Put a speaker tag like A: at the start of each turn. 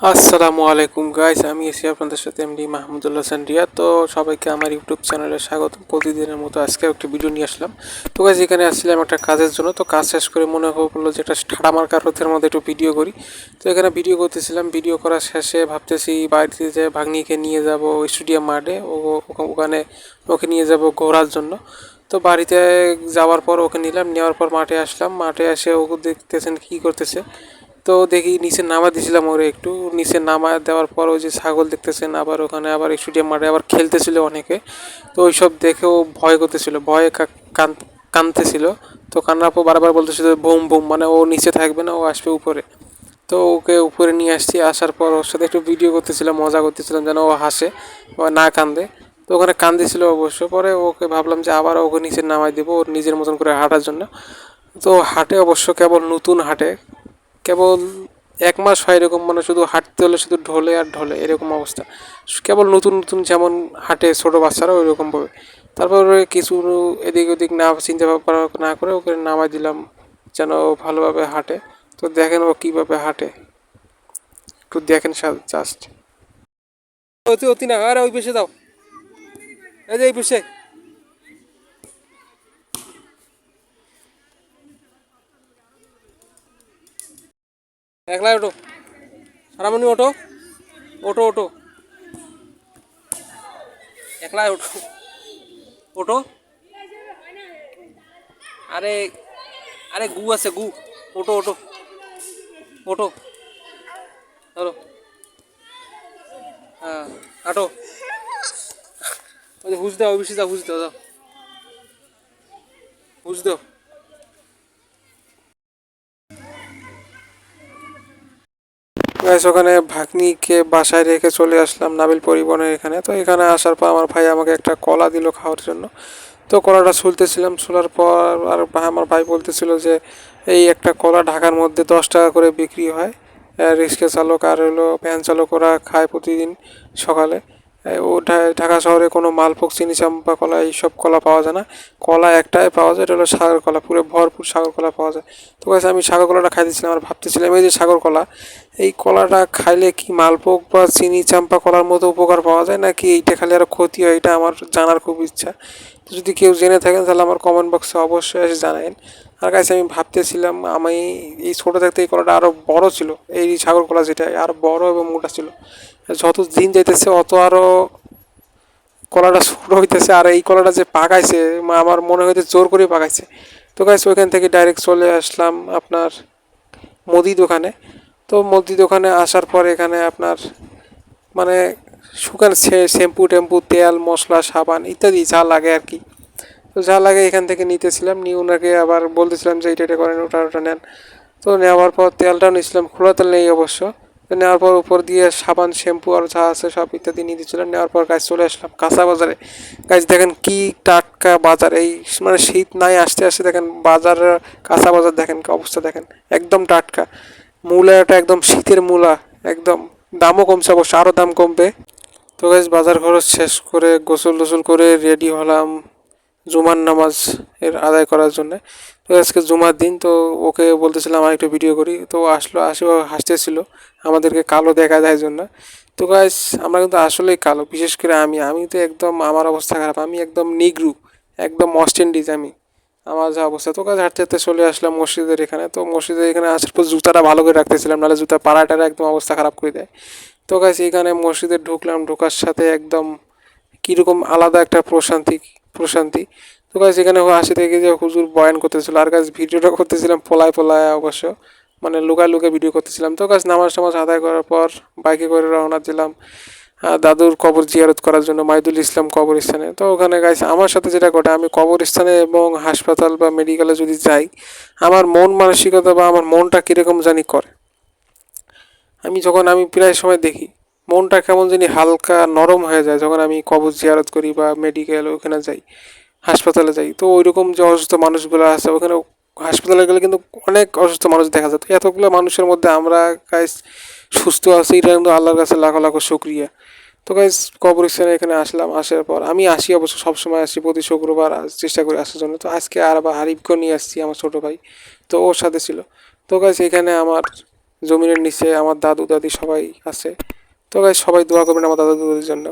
A: আসসালামু আলাইকুম গাইস, আমি এসে আপনাদের সাথে এমডি মাহমুদুল্লাহ সান্ডিয়া। তো সবাইকে আমার ইউটিউব চ্যানেলে স্বাগত। প্রতিদিনের মতো আজকে একটি ভিডিও নিয়ে আসলাম। তো গাইস, এখানে আসছিলাম একটা কাজের জন্য। তো কাজ শেষ করে মনে হলো যে একটা ঠাড়া মার্কা রোদের মধ্যে একটু ভিডিও করি। তো এখানে ভিডিও করতেছিলাম। ভিডিও করার শেষে ভাবতেছি বাড়িতে যে ভাগ্নিকে নিয়ে যাব স্টেডিয়াম মাঠে, ওখানে ওকে নিয়ে যাব ঘোরার জন্য। তো বাড়িতে যাওয়ার পর ওকে নিলাম, নেওয়ার পর মাঠে আসলাম। মাঠে এসে ওকে দেখতেছেন কী করতেছে। তো দেখি নিচে নামা দিয়েছিলাম ওরে একটু। নিচে নামা দেওয়ার পর ওই যে ছাগল দেখতেছেন, আবার ওখানে আবার স্টেডিয়াম মাঠে আবার খেলতেছিল অনেকে। তো ওইসব দেখে ও ভয় করতেছিল, ভয়ে কাঁদতেছিল। তো কান্নার পর বারবার বলতেছিল বুম বুম, মানে ও নিচে থাকবে না, ও আসবে উপরে। তো ওকে উপরে নিয়ে আসছি। আসার পর ওর সাথে একটু ভিডিও করতেছিলাম, মজা করতেছিলাম যেন ও হাসে বা না কান্দে। তো ওখানে কান্দিছিল অবশ্য। পরে ওকে ভাবলাম যে আবার ওকে নিচে নামাই দেবো ওর নিজের মতন করে হাঁটার জন্য। তো হাঁটে অবশ্য, কেবল নতুন হাঁটে, কেবল 1 মাস হয় এরকম, মানে শুধু হাঁটতে হলে শুধু ঢলে আর ঢলে এরকম অবস্থা। কেবল নতুন নতুন যেমন হাঁটে ছোটো বাচ্চারা ওইরকমভাবে। তারপরে কিছু এদিক ওদিক না চিন্তা ভাবনা না করে ওকে নামাই দিলাম যেন ও ভালোভাবে হাঁটে। তো দেখেন ও কীভাবে হাঁটে, একটু দেখেন জাস্ট। অতি অতি না, আরে ওই পেশে দাও, এই যে এই পেশে। একলাই ওটো, সারামণি ওটো, ওটো ওটো, একলাই ওটো, ওটো। আরে আরে গু আছে গু, ওটো ওটো, ওটো ধরো। হ্যাঁ, হাঁটো। ওই যে হুঁশ দাও, বেশি দাও, হুঁশ দাও, দাও হুঁশ দাও। গাইস, ওখানে ভাগ্নিকে বাসায় রেখে চলে আসলাম নাবিল পরিবহনের এখানে। তো এখানে আসার পর আমার ভাই আমাকে একটা কলা দিল খাওয়ার জন্য। তো কলাটা ছুলতেছিলাম, ছুলার পর আর আমার ভাই বলতেছিল যে এই একটা কলা ঢাকার মধ্যে 10 টাকা করে বিক্রি হয়। রিক্সা চালক আর হলো ভ্যান চালক ওরা খায় প্রতিদিন সকালে। ও ঢাকা শহরে কোনো মালভোগ, চিনি চাম্পা কলা এইসব কলা পাওয়া যায় না। কলা একটাই পাওয়া যায়, এটা হলো সাগর কলা, পুরো ভরপুর সাগর কলা পাওয়া যায়। তো গাইস, আমি সাগর কলাটা খাইতেছিলাম আর ভাবতেছিলাম এই যে সাগর কলা, এই কলাটা খাইলে কি মালভোগ বা চিনি চাম্পা কলার মতো উপকার পাওয়া যায়, নাকি এইটা খালি আরও ক্ষতি হয়, এটা আমার জানার খুব ইচ্ছা। তো যদি কেউ জেনে থাকেন তাহলে আমার কমেন্ট বক্সে অবশ্যই এসে জানাবেন। আর কাছে আমি ভাবতেছিলাম আমি এই ছোটো থাকতে এই কলাটা আরও বড় ছিল, এই সাগর কলা যেটা আরও বড় এবং মোটা ছিল। যত দিন যাইতেছে অত আরও কলাটা ছোটো হইতেছে। আর এই কলাটা যে পাকাইছে, আমার মনে হইতে জোর করে পাকাইছে। তো গাইস, ওইখান থেকে ডাইরেক্ট চলে আসলাম আপনার মুদি দোকানে। তো মুদি দোকানে আসার পর এখানে আপনার মানে শুকান শ্যাম্পু টেম্পু, তেল মশলা সাবান ইত্যাদি যা লাগে আর কি। তো যা লাগে এখান থেকে নিতেছিলাম, নিয়ে ওনাকে আবার বলতেছিলাম যে এটা করেন, ওটা ওটা নেন। তো নেওয়ার পর তেলটাও নিয়েছিলাম, খোলা তেল নেই অবশ্য। তো নেওয়ার পর উপর দিয়ে সাবান শ্যাম্পু আর যা আছে সব ইত্যাদি নিয়ে দিয়েছিলাম। নেওয়ার পর গাছ চলে আসলাম কাঁচা বাজারে। গাছ দেখেন কি টাটকা বাজার, এই মানে শীত নাই আসতে আসতে দেখেন বাজারের কাঁচা বাজার দেখেন কি অবস্থা, দেখেন একদম টাটকা। মূলাটা একদম শীতের মূলা, একদম দামও কমছে অবশ্য, আরও দাম কমবে। তো গাইজ, বাজার খরচ শেষ করে গোসল টোসল করে রেডি হলাম জুমার নামাজ এর আদায় করার জন্য। তো আজকে জুমার দিন, তো ওকে বলতেছিলাম আমার একটু ভিডিও করি। তো আসলো, আসে ও হাসতেছিল আমাদেরকে কালো দেখা যায় জন্য। তো গাইজ, আমরা কিন্তু আসলেই কালো, বিশেষ করে আমি তো একদম, আমার অবস্থা খারাপ, আমি একদম নিগ্রু, একদম ওয়েস্ট ইন্ডিজ আমি, আমার যা অবস্থা। তো কাজ হাঁটতে হাঁটতে চলে আসলাম মসজিদের এখানে। তো মসজিদের এখানে আসার পর জুতাটা ভালো করে রাখতেছিলাম, নাহলে জুতা পাড়াটারা একদম অবস্থা খারাপ করে দেয়। তো গাছ এখানে মসজিদে ঢুকলাম, ঢোকার সাথে একদম কীরকম আলাদা একটা প্রশান্তি প্রশান্তি। তো গাছ এখানে আসে থেকে যে হুজুর বয়ান করতেছিল, আর গাছ ভিডিওটা করতেছিলাম পলায় পলায় অবশ্য, মানে লুকায় লুকায় ভিডিও করতেছিলাম। তো গাছ নামাজ টামাজ আদায় করার পর বাইকে করে রওনা দিলাম দাদুর কবর জিয়ারত করার জন্য, মাইদুল ইসলাম কবরস্থানে। তো ওখানে গাইছে আমার সাথে যেটা ঘটে, আমি কবরস্থানে এবং হাসপাতাল বা মেডিকেলে যদি যাই, আমার মন মানসিকতা বা আমার মনটা কীরকম জানি করে। আমি প্রায় সময় দেখি মনটা কেমন জানি হালকা নরম হয়ে যায় যখন আমি কবর জিয়ারত করি বা মেডিকেল ওখানে যাই, হাসপাতালে যাই। তো ওই রকম যে অসুস্থ মানুষগুলো আছে ওখানে, হাসপাতালে গেলে কিন্তু অনেক অসুস্থ মানুষ দেখা যায়। তো এতগুলো মানুষের মধ্যে আমরা গাইস সুস্থ আছি, এটা কিন্তু আল্লাহর কাছে লাখো লাখো শুক্রিয়া। তো গাইস, কবরস্থানে এখানে আসলাম। আসার পর আমি আসি অবশ্য, সবসময় আসি, প্রতি শুক্রবার চেষ্টা করি আসার জন্য। তো আজকে আর আবার হারিফকেও নিয়ে আসছি, আমার ছোটো ভাই, তো ওর সাথে ছিল। তো গাইস, এখানে আমার জমিনের নিচে আমার দাদু দাদি সবাই আছে। তো গাইস সবাই দোয়া করবেন আমার দাদু দাদির জন্য।